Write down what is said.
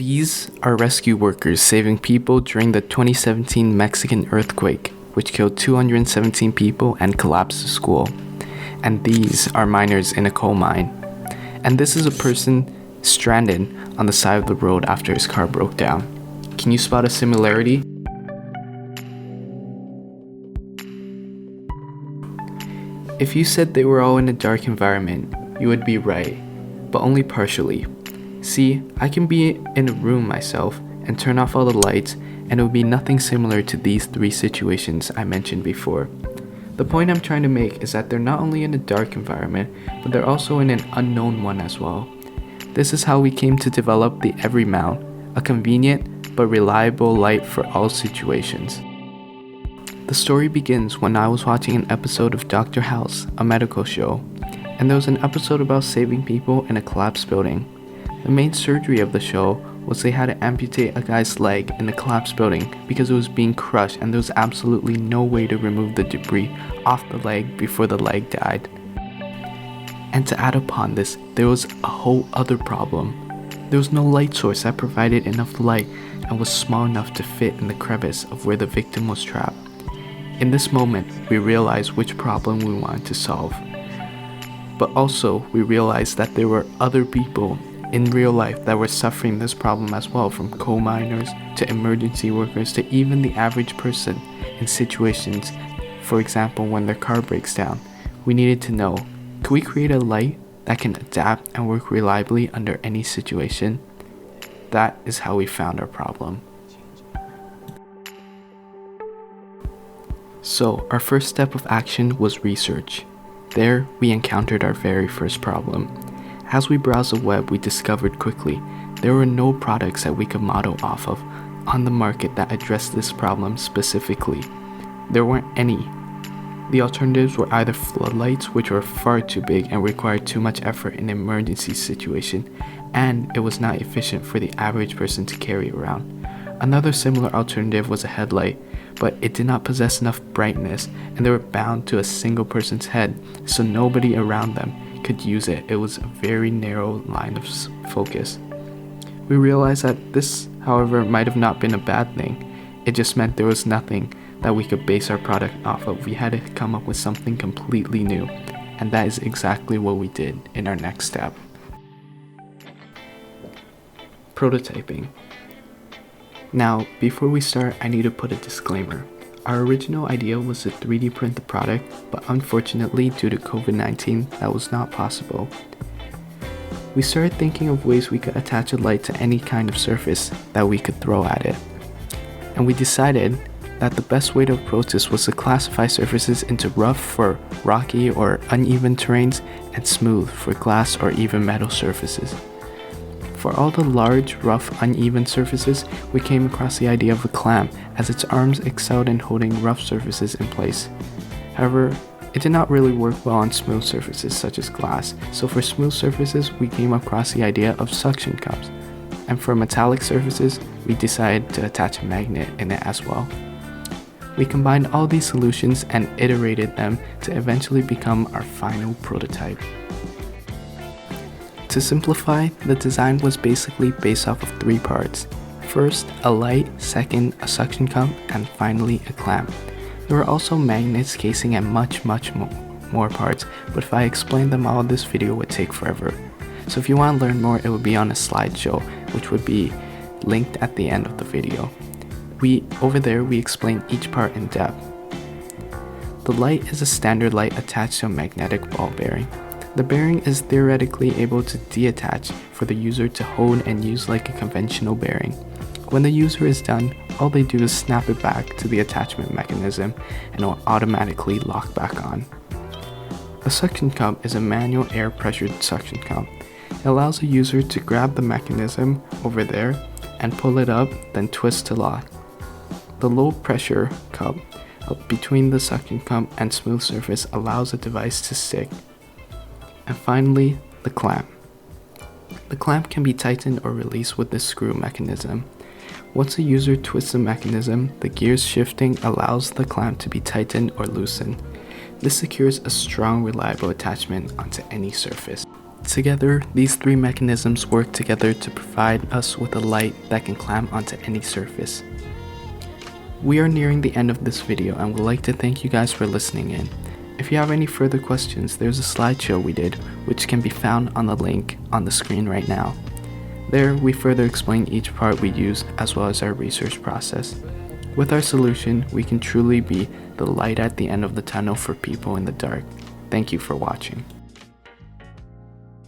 These are rescue workers saving people during the 2017 Mexican earthquake, which killed 217 people and collapsed the school. And these are miners in a coal mine. And this is a person stranded on the side of the road after his car broke down. Can you spot a similarity? If you said they were all in a dark environment, you would be right, but only partially. See, I can be in a room myself and turn off all the lights, and it would be nothing similar to these three situations I mentioned before. The point I'm trying to make is that they're not only in a dark environment, but they're also in an unknown one as well. This is how we came to develop the Everymount, a convenient but reliable light for all situations. The story begins when I was watching an episode of Dr. House, a medical show, and there was an episode about saving people in a collapsed building. The main surgery of the show was they had to amputate a guy's leg in the collapsed building because it was being crushed and there was absolutely no way to remove the debris off the leg before the leg died. And to add upon this, there was a whole other problem. There was no light source that provided enough light and was small enough to fit in the crevice of where the victim was trapped. In this moment, we realized which problem we wanted to solve. But also, we realized that there were other people in real life that were suffering this problem as well, from coal miners to emergency workers to even the average person in situations, for example, when their car breaks down. We needed to know, can we create a light that can adapt and work reliably under any situation? That is how we found our problem. So, our first step of action was research. There, we encountered our very first problem. As we browsed the web, we discovered quickly there were no products that we could model off of on the market that addressed this problem specifically. There weren't any. The alternatives were either floodlights, which were far too big and required too much effort in an emergency situation, and it was not efficient for the average person to carry around. Another similar alternative was a headlight, but it did not possess enough brightness and they were bound to a single person's head, so nobody around them could use it. It was a very narrow line of focus. We realized that this, however, might have not been a bad thing. It just meant there was nothing that we could base our product off of. We had to come up with something completely new, and that is exactly what we did in our next step. Prototyping. Now, before we start, I need to put a disclaimer. Our original idea was to 3D print the product, but unfortunately, due to COVID-19, that was not possible. We started thinking of ways we could attach a light to any kind of surface that we could throw at it. And we decided that the best way to approach this was to classify surfaces into rough for rocky or uneven terrains and smooth for glass or even metal surfaces. For all the large, rough, uneven surfaces, we came across the idea of a clamp, as its arms excelled in holding rough surfaces in place. However, it did not really work well on smooth surfaces such as glass, so for smooth surfaces, we came across the idea of suction cups. And for metallic surfaces, we decided to attach a magnet in it as well. We combined all these solutions and iterated them to eventually become our final prototype. To simplify, the design was basically based off of three parts. First, a light, second, a suction cup, and finally, a clamp. There were also magnets, casing, and much more parts, but if I explained them all, this video would take forever. So if you want to learn more, it would be on a slideshow, which would be linked at the end of the video. Over there, we explain each part in depth. The light is a standard light attached to a magnetic ball bearing. The bearing is theoretically able to detach for the user to hold and use like a conventional bearing. When the user is done, all they do is snap it back to the attachment mechanism and it will automatically lock back on. A suction cup is a manual air pressured suction cup. It allows the user to grab the mechanism over there and pull it up, then twist to lock. The low pressure cup between the suction cup and smooth surface allows the device to stick. And finally, the clamp. The clamp can be tightened or released with the screw mechanism. Once the user twists the mechanism, the gears shifting allows the clamp to be tightened or loosened. This secures a strong, reliable attachment onto any surface. Together, these three mechanisms work together to provide us with a light that can climb onto any surface. We are nearing the end of this video and would like to thank you guys for listening in. If you have any further questions, there's a slideshow we did, which can be found on the link on the screen right now. There, we further explain each part we use as well as our research process. With our solution, we can truly be the light at the end of the tunnel for people in the dark. Thank you for watching.